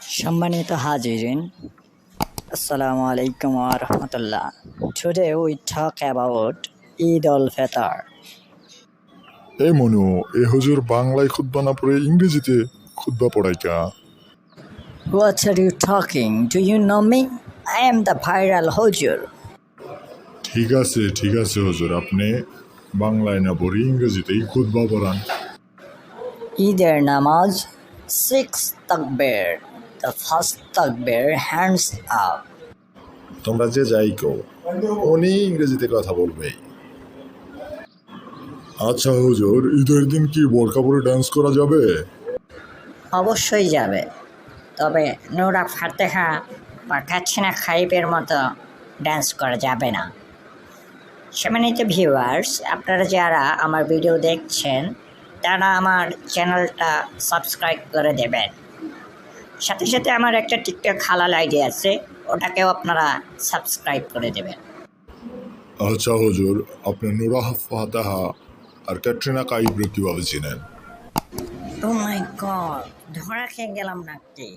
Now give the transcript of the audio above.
সম্মানিত হাজিরিন, আসসালামু আলাইকুম ওয়া রাহমাতুল্লাহ। Today we talk about Eid al-Fitr. এই মনু, এ হুজুর বাংলায় খুতবা না পড়ে ইংরেজিতে খুতবা পড়ায় কা? What are you talking? Do you know me? I am the viral Hujur. ঠিক আছে হুজুর, আপনি বাংলায় না পড়ে ইংরেজিতেই খুতবা পড়ান। ঈদের নামাজ 6 takbir. The first takbir, hands up. তোমরা যে যাই কও, উনি ইংরেজিতে কথা বলবে। আচ্ছা হুজুর, ঈদের দিন কি বোরকা পরে ডান্স করা যাবে? অবশ্যই যাবে, তবে নুরা ফাতেহা বা কাচ্ছিনা খাইবের মতো ডান্স করা যাবে না। সম্মানিত ভিউয়ার্স, আপনারা যারা আমার ভিডিও দেখছেন তারা আমার চ্যানেলটা সাবস্ক্রাইব করে দেবেন। সাথে সাথে আমার একটা টিকটক হালাল আইডি আছে, ওটাকেও আপনারা সাবস্ক্রাইব করে দেবেন। আচ্ছা হুজুর, আপনি নুরা ফাতেহা আর ক্যাটরিনা কাইফকে কিভাবে চিনেন? ও মাই গড, ধরা খেয়ে গেলাম নাকি?